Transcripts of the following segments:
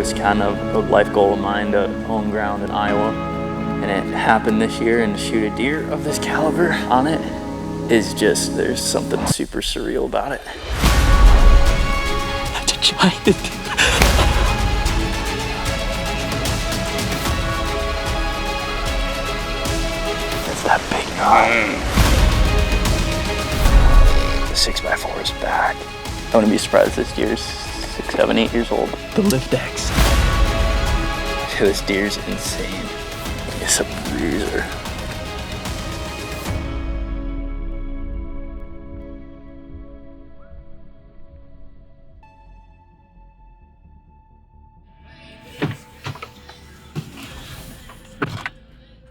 always kind of a life goal of mine to own ground in Iowa. And it happened this year, and to shoot a deer of this caliber on it is just, there's something super surreal about it. That's a giant. That's that big guy. The 6x4 is back. I wouldn't be surprised if this deer's 6, 7, 8 years old. The lift X. This deer's insane. It's a bruiser.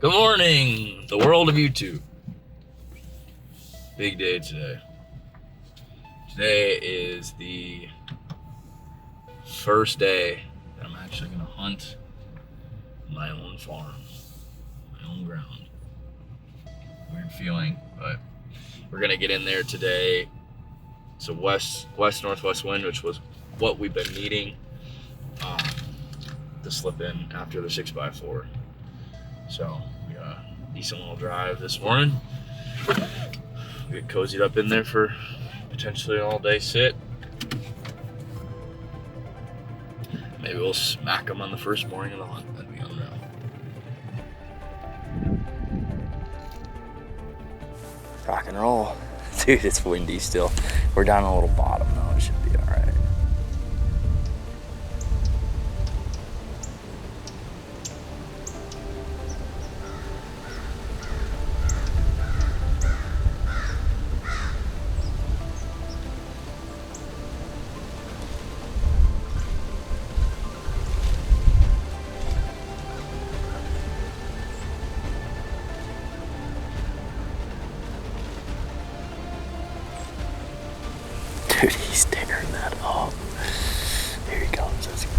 Good morning, the world of YouTube. Big day today. Today is the first day that I'm actually gonna hunt my own farm, my own ground. Weird feeling, but we're gonna get in there today. It's a west-northwest wind, which was what we've been needing to slip in after the 6x4. So we got a decent little drive this morning. We get cozied up in there for potentially an all-day sit. Maybe we'll smack them on the first morning of the hunt. That'd be unreal. Rock and roll. Dude, it's windy still. We're down a little bottom though. It should be all right. Dude, he's tearing that up. Here he comes. That's good.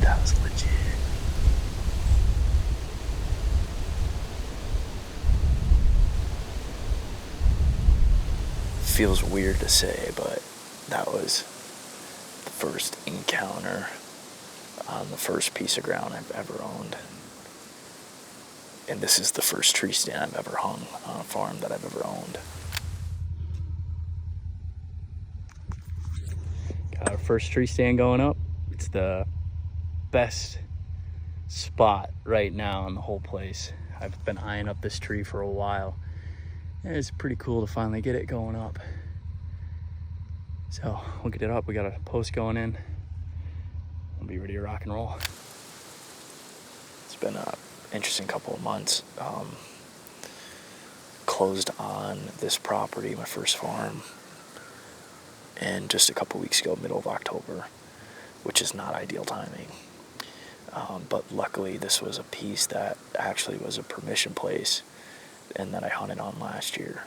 That was legit. Feels weird to say, but that was the first encounter on the first piece of ground I've ever owned. And this is the first tree stand I've ever hung on a farm that I've ever owned. Got our first tree stand going up. It's the best spot right now in the whole place. I've been eyeing up this tree for a while, and it's pretty cool to finally get it going up. So we'll get it up. We got a post going in. We'll be ready to rock and roll. It's been an interesting couple of months. Closed on this property, my first farm, and just a couple weeks ago, middle of October, which is not ideal timing. But luckily this was a piece that actually was a permission place and that I hunted on last year.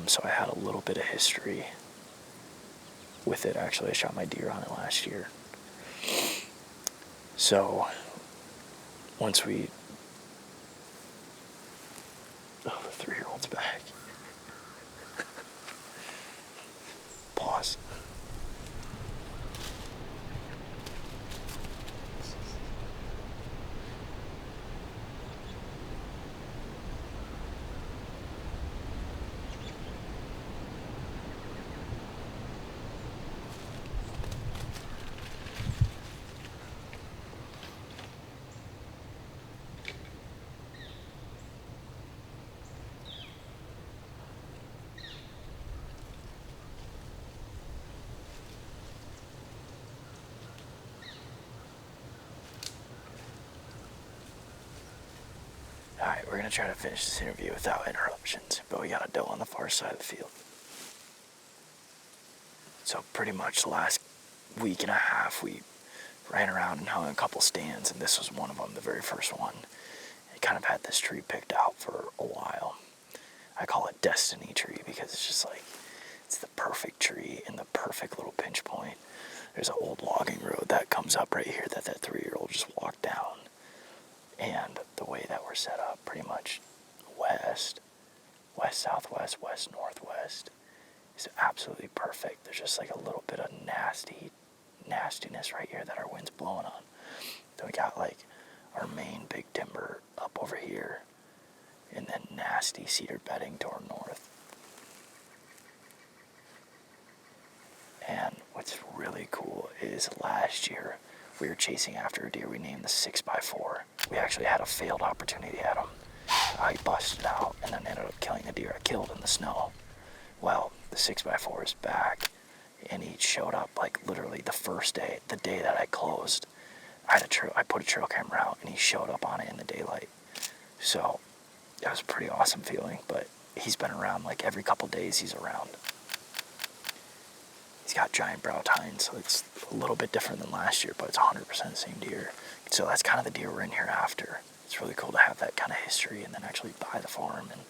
So I had a little bit of history with it. Actually, I shot my deer on it last year. So once we... Oh, the 3-year-old's back. Pause. we're going to try to finish this interview without interruptions, but we got a doe on the far side of the field. So pretty much the last week and a half, we ran around and hung a couple stands, and this was one of them, the very first one. It kind of had this tree picked out for a while. I call it Destiny Tree because it's just like, it's the perfect tree in the perfect little pinch point. There's an old logging road that comes up right here that 3-year-old just walked down. And the way that we're set up, pretty much west, southwest, west, northwest, is absolutely perfect. There's just like a little bit of nastiness right here that our wind's blowing on. Then we got like our main big timber up over here, and then nasty cedar bedding to our north. And what's really cool is last year we were chasing after a deer we named the 6x4. We actually had a failed opportunity at him. I busted out and then ended up killing the deer I killed in the snow. Well, the 6x4 is back, and he showed up like literally the first day, the day that I closed. I put a trail camera out, and he showed up on it in the daylight. So that was a pretty awesome feeling, but he's been around like every couple days he's around. He's got giant brow tines, so it's a little bit different than last year, but it's 100% the same deer. So that's kind of the deer we're in here after. It's really cool to have that kind of history and then actually buy the farm and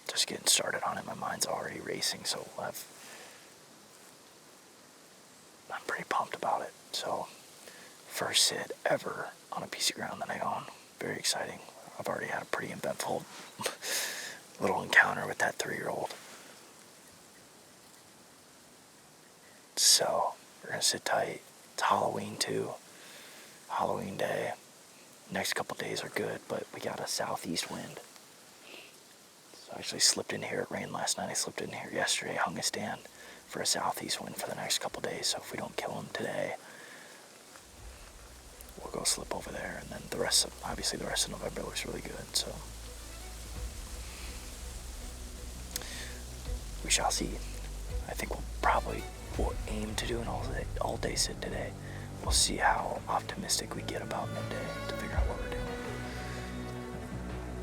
just getting started on it. My mind's already racing, so I'm pretty pumped about it. So first sit ever on a piece of ground that I own. Very exciting. I've already had a pretty eventful little encounter with that 3-year-old. So we're going to sit tight. It's Halloween too. Halloween day. Next couple days are good, but we got a southeast wind. So I actually slipped in here. It rained last night. I slipped in here yesterday, hung a stand for a southeast wind for the next couple days. So if we don't kill him today, we'll go slip over there. And then the rest of November looks really good. So we shall see. I think we'll aim to do an all day sit today. We'll see how optimistic we get about midday to figure out what we're doing.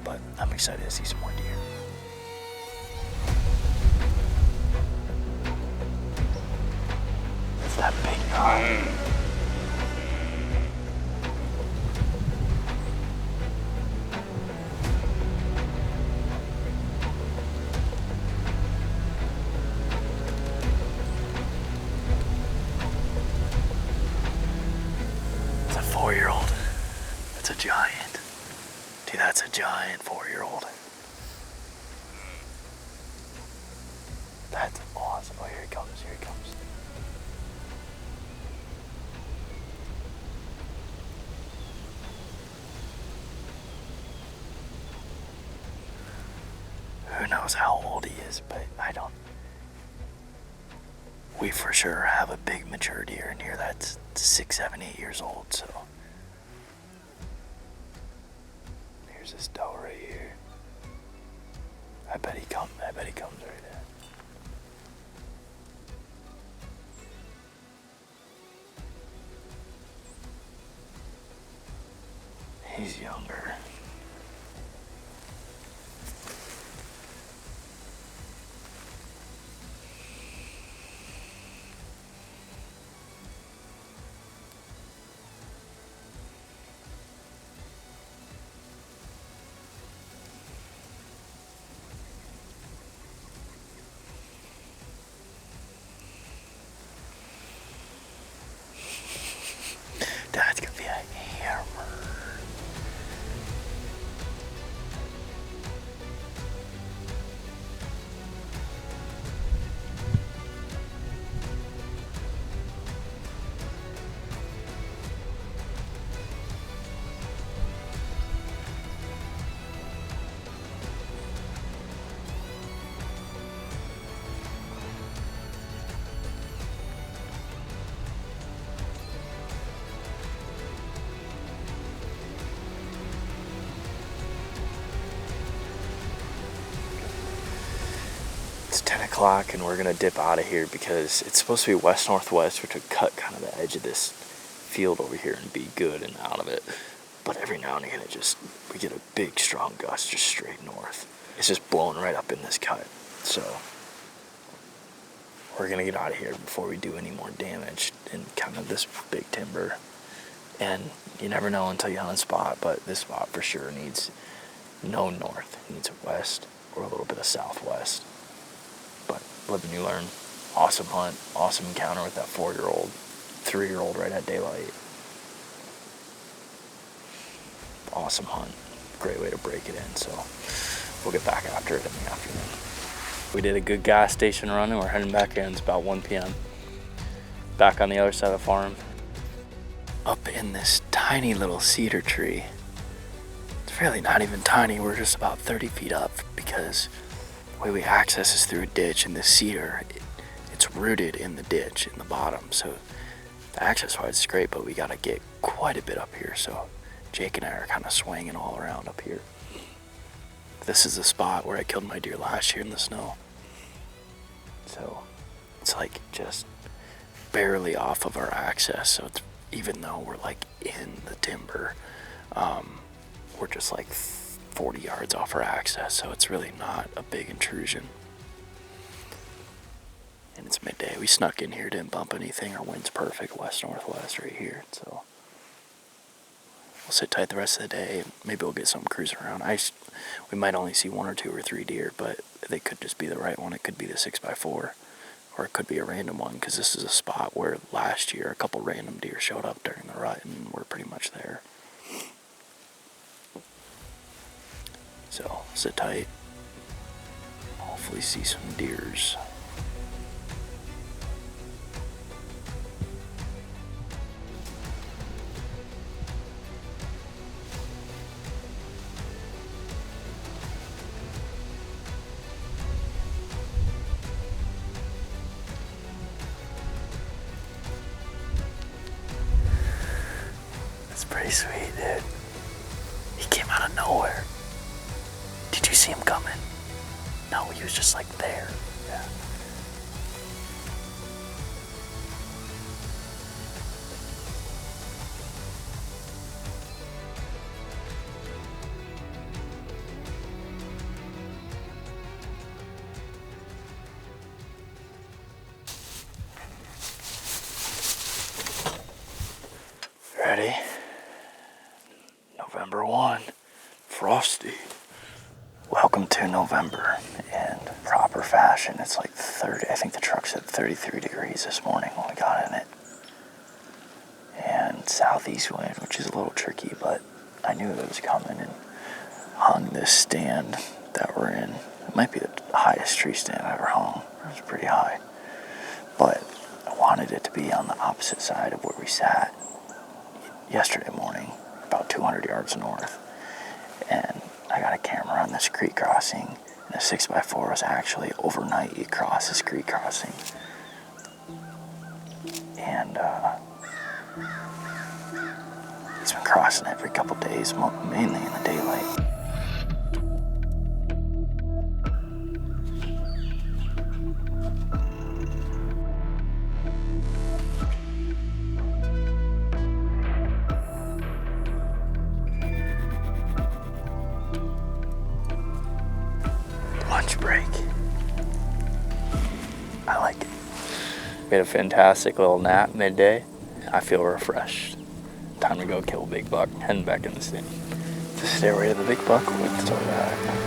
But I'm excited to see some more deer. It's that big guy. It's a 4-year-old. That's a giant. Dude, that's a giant 4-year-old. That's awesome. Oh, here he comes. Who knows how old he is, but we for sure have a big mature deer in here that's 6, 7, 8 years old, so. Here's this doe right here. I bet he comes right there. He's younger. That's gonna be a hammer. It's 10 o'clock and we're gonna dip out of here because it's supposed to be west-northwest, which would cut kind of the edge of this field over here and be good and out of it. But every now and again, we get a big, strong gust just straight north. It's just blowing right up in this cut. So we're going to get out of here before we do any more damage in kind of this big timber. And you never know until you hunt a spot, but this spot for sure needs no north. It needs a west or a little bit of southwest. But live and you learn. Awesome hunt, awesome encounter with that 4-year-old, 3-year-old right at daylight. Awesome hunt. Great way to break it in. So we'll get back after it in the afternoon. We did a good gas station run and we're heading back in. It's about 1 p.m. Back on the other side of the farm. Up in this tiny little cedar tree. It's really not even tiny. We're just about 30 feet up because the way we access is through a ditch, and this cedar, it's rooted in the ditch in the bottom. So the access wise is great, but we got to get quite a bit up here. So Jake and I are kind of swinging all around up here. This is the spot where I killed my deer last year in the snow. So it's like just barely off of our access. So it's, even though we're like in the timber, we're just like 40 yards off our access. So it's really not a big intrusion. And it's midday. We snuck in here, didn't bump anything. Our wind's perfect, west-northwest right here. So we'll sit tight the rest of the day. Maybe we'll get something cruising around. We might only see 1 or 2 or 3 deer, but they could just be the right one. It could be the 6x4, or it could be a random one, because this is a spot where last year a couple random deer showed up during the rut, and we're pretty much there. So sit tight. Hopefully see some deers. Pretty sweet, dude. He came out of nowhere. Did you see him coming? No, he was just like there. Yeah. Ready? November 1, frosty. Welcome to November in proper fashion. It's like 30, I think the truck said 33 degrees this morning when we got in it. And southeast wind, which is a little tricky, but I knew it was coming, and hung this stand that we're in. It might be the highest tree stand I've ever hung. It was pretty high. But I wanted it to be on the opposite side of where we sat yesterday morning, about 200 yards north. And I got a camera on this creek crossing, and a 6x4 was actually overnight. You cross this creek crossing, and he's been crossing every couple days, mainly in the daylight. Lunch break. I like it. We had a fantastic little nap midday. I feel refreshed. Time to go kill a big buck. Heading back in the city. The stairway to the big buck. Let's start that.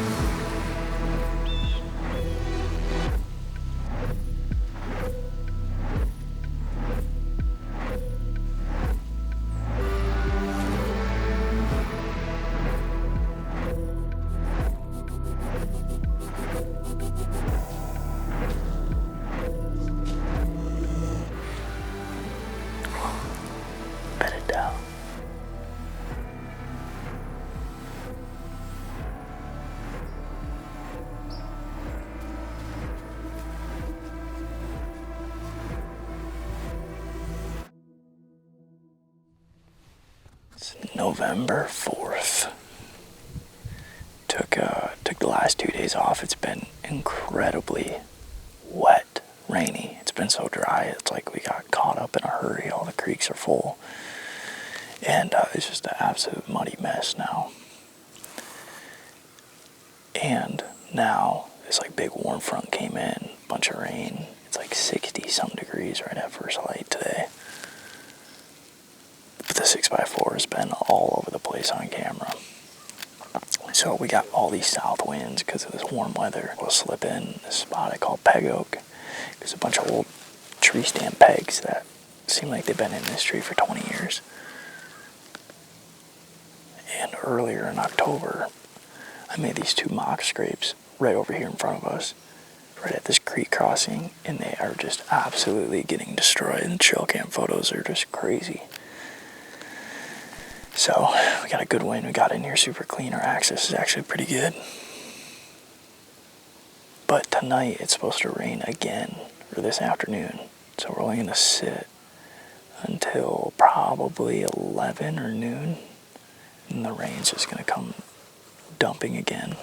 Bed it down. It's November 4th. Took the last 2 days off. It's been incredibly wet, rainy. It's been so dry. It's like we got caught up in a hurry. All the creeks are full. And it's just an absolute muddy mess now. And now this like big warm front came in, bunch of rain. It's like 60 some degrees right at first light today. But the 6x4 has been all over the place on camera. So we got all these south winds because of this warm weather. We'll slip in this spot I call Peg Oak. There's a bunch of old tree stand pegs that seem like they've been in this tree for 20 years. And earlier in October, I made these 2 mock scrapes right over here in front of us, right at this creek crossing, and they are just absolutely getting destroyed. And the trail cam photos are just crazy. So we got a good wind. We got in here super clean. Our access is actually pretty good. But tonight it's supposed to rain again, or this afternoon. So we're only going to sit until probably 11 or noon. And the rain's just going to come dumping again.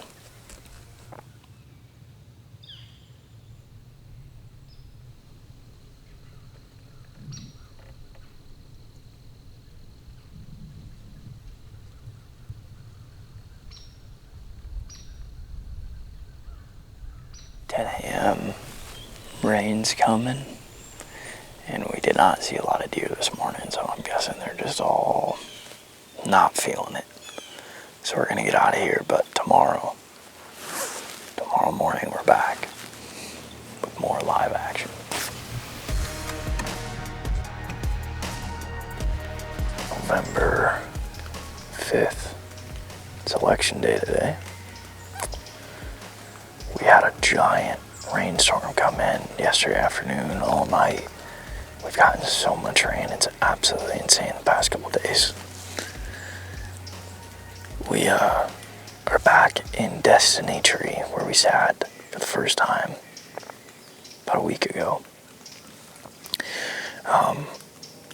Rain's coming, and we did not see a lot of deer this morning, so I'm guessing they're just all not feeling it. So we're gonna get out of here, but tomorrow morning we're back with more live action. November 5th, it's election day today. We had a giant rainstorm come in yesterday afternoon, all night. We've gotten so much rain, it's absolutely insane the past couple days. We are back in Destiny Tree, where we sat for the first time about a week ago.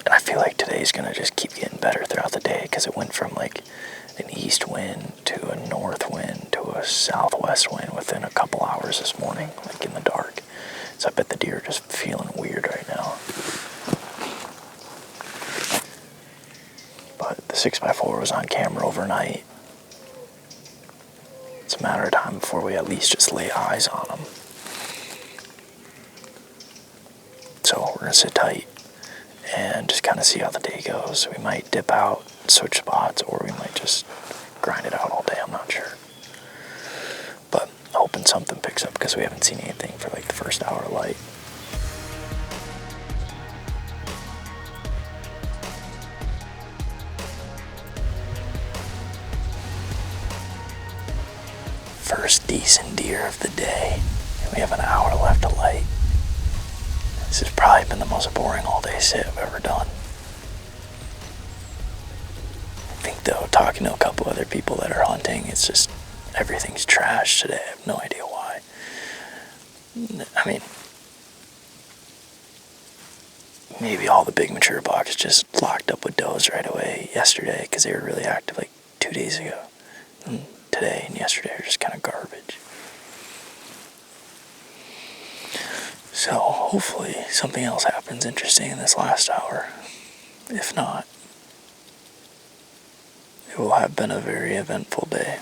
And I feel like today's gonna just keep getting better throughout the day, because it went from like an east wind to a north wind to a southwest wind within a couple hours this morning, like in the dark. So I bet the deer are just feeling weird right now. But the 6x4 was on camera overnight. It's a matter of time before we at least just lay eyes on them. So we're gonna sit tight and just kind of see how the day goes. We might dip out, switch spots, or we might just grind it out all day. I'm not sure. But hoping something picks up, because we haven't seen anything for like the first hour of light. First decent deer of the day, and we have an hour left of light. This has probably been the most boring all-day sit I've ever done. I think, though, talking to a couple other people that are hunting, it's just everything's trash today. I have no idea why. I mean, maybe all the big mature bucks just locked up with does right away yesterday, because they were really active like 2 days ago. And today and yesterday are just kind of garbage. So hopefully something else happens interesting in this last hour. If not, it will have been a very uneventful day.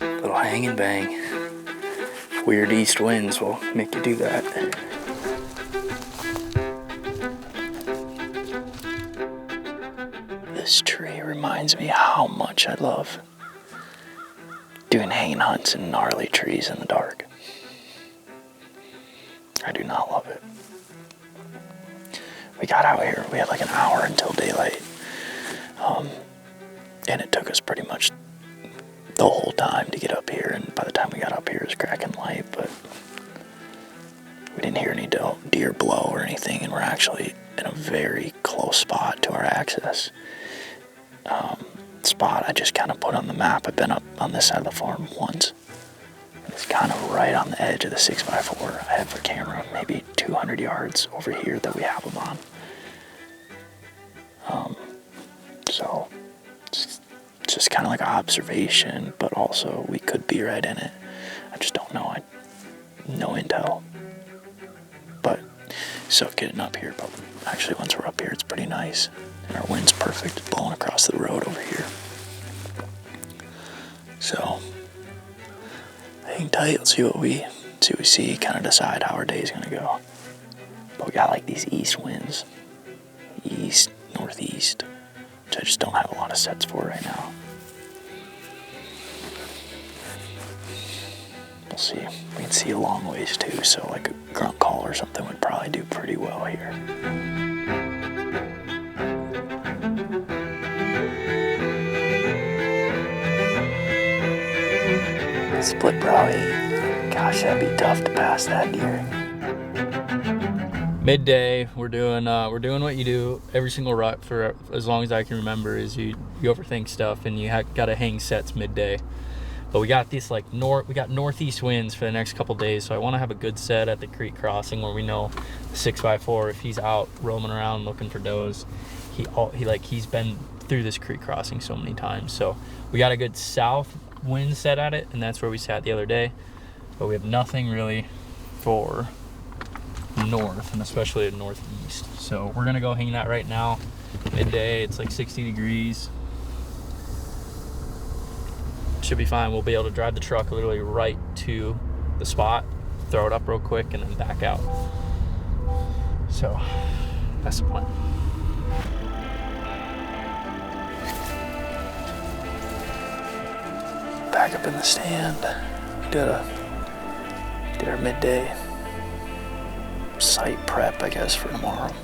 Little hang and bang. Weird east winds will make you do that. This tree reminds me how much I love doing hanging hunts in gnarly trees in the dark. I do not love it. We got out here, we had like an hour until daylight. And it took us pretty much the whole time to get up here, and by the time we got up here it was cracking light, but we didn't hear any deer blow or anything, and we're actually in a very close spot to our access. Spot I just kind of put on the map. I've been up on this side of the farm once. It's kind of right on the edge of the 6x4. I have a camera maybe 200 yards over here that we have them on. So it's just kind of like an observation, but also we could be right in it. I just don't know. no intel. But so getting up here, but actually once we're up here, it's pretty nice. And our wind's perfect, it's blowing across the road over here. So, hang tight, let's see what we see, kind of decide how our day's gonna go. But we got like these east winds, east, northeast, which I just don't have a lot of sets for right now. We'll see. We can see a long ways too, so like a grunt call or something would probably do pretty well here. Split brow 8. Gosh, that'd be tough to pass that deer. Midday, we're doing what you do every single rut for as long as I can remember, is you overthink stuff and you gotta hang sets midday. But we got these like northeast winds for the next couple days, so I want to have a good set at the creek crossing where we know the 6x4, if he's out roaming around looking for does, he's been through this creek crossing so many times. So we got a good south wind set at it, and that's where we sat the other day. But we have nothing really for north, and especially the northeast. So we're gonna go hang that right now. Midday, it's like 60 degrees. Should be fine. We'll be able to drive the truck literally right to the spot, throw it up real quick, and then back out. So that's the plan. Back up in the stand. We did our midday site prep, I guess, for tomorrow.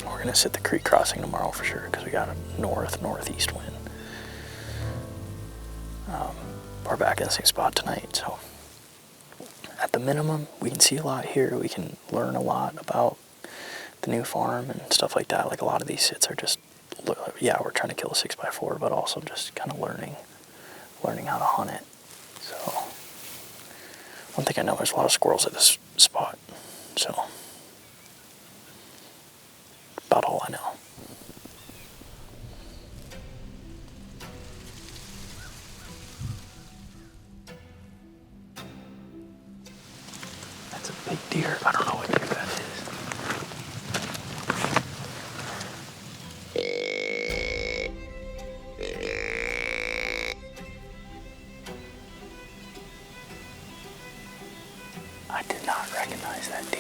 We're gonna sit the creek crossing tomorrow for sure because we got a northeast wind. We're back in the same spot tonight, so at the minimum, we can see a lot here. We can learn a lot about the new farm and stuff like that. Like a lot of these sits are just, yeah, we're trying to kill a 6x4, but also just kind of learning how to hunt it. So one thing I know, there's a lot of squirrels at this spot, so about all I know. That's a big deer. I don't know what deer that is. I did not recognize that deer.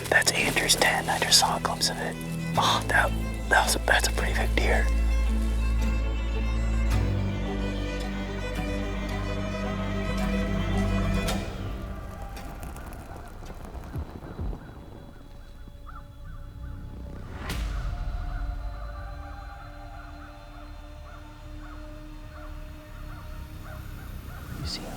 That's Andrew's 10. I just saw a glimpse of it. Oh, that's a pretty big deer. You see him?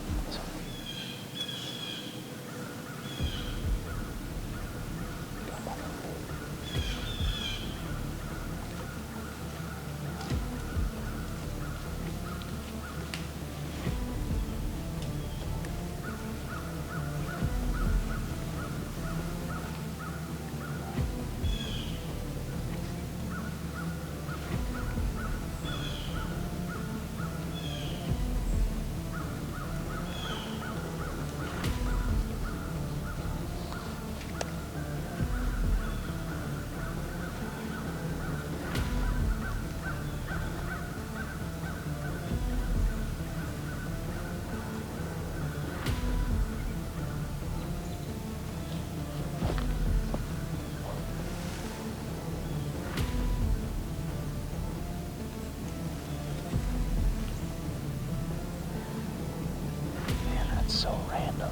So random.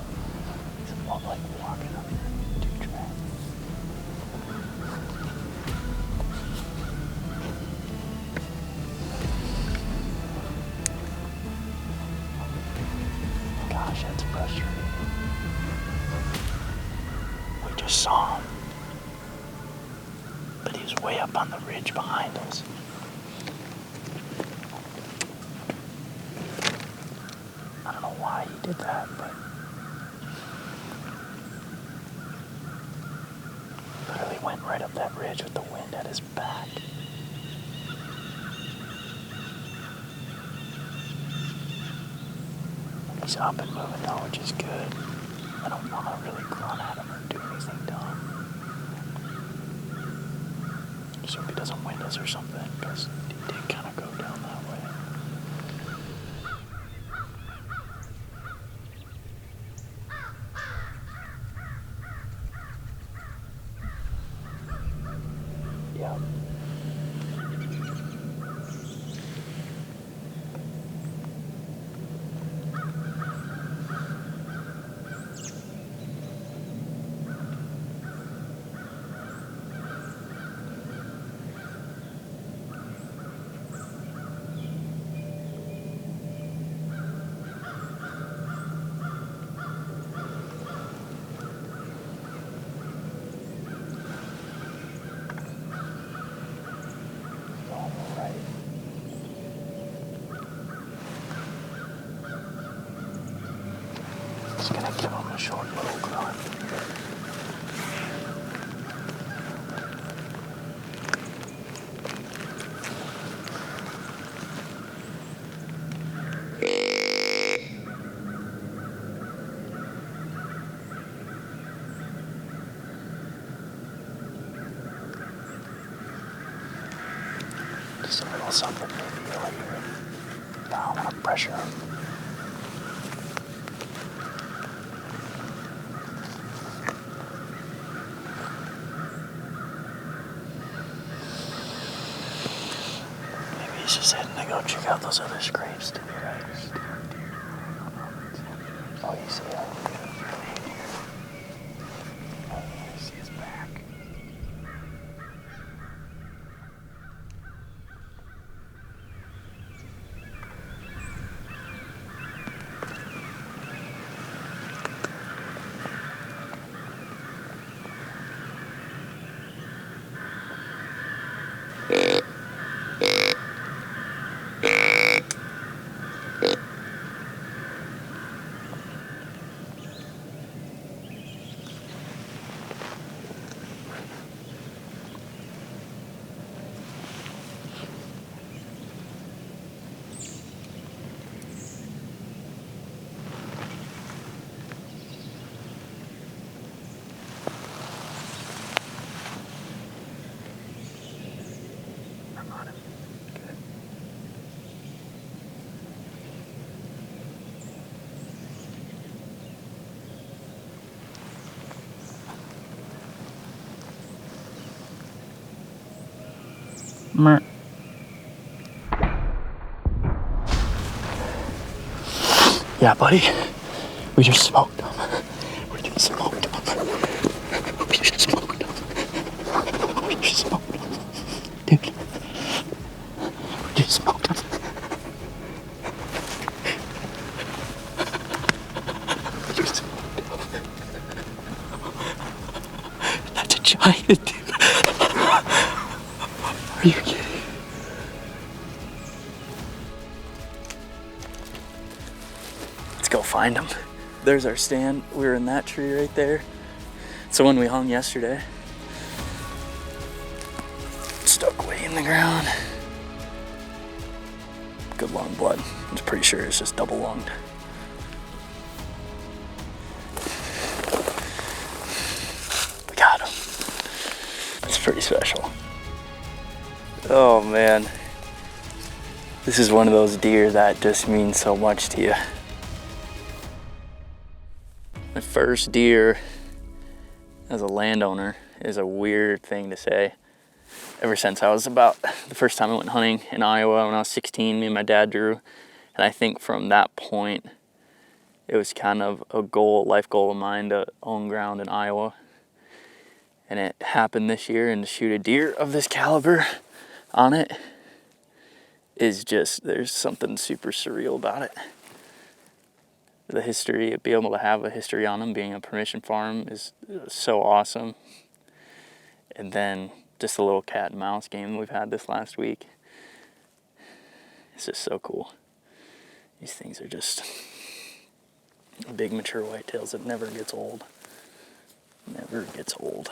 He's like walking up here, 2 track. Gosh, that's frustrating. We just saw him, but he was way up on the ridge behind us. I don't know why he did that, but He's up and moving now, which is good. I don't want to really grunt at him or do anything dumb. Just hope he doesn't wind us or something, because he did kind of go down that way. Yeah. Just gonna give him a short little grunt. Just a little something maybe he'll hear. But I don't want to pressure him. Maybe he's just heading to go check out those other scrapes to the right. Oh, you see that? I see his back. I'm on him. Good. Mer. Yeah, buddy. We just smoked him. We just smoked him. We just smoked him. We just smoked him. Dude. We just smoked him. We just smoked him. That's a giant, dude. Are you kidding? Let's go find him. There's our stand. We were in that tree right there. It's the one we hung yesterday. Stuck way in the ground. Good long blood. I'm pretty sure it's just double lunged. We got him. It's pretty special. Oh man. This is one of those deer that just means so much to you. My first deer as a landowner is a weird thing to say. Ever since I was about, the first time I went hunting in Iowa when I was 16, me and my dad drew. And I think from that point, it was kind of a goal, life goal of mine to own ground in Iowa. And it happened this year, and to shoot a deer of this caliber on it is just, there's something super surreal about it. The history, being able to have a history on them, being a permission farm is so awesome. And then just a little cat and mouse game we've had this last week. It's just so cool. These things are just big mature whitetails that never gets old. Never gets old.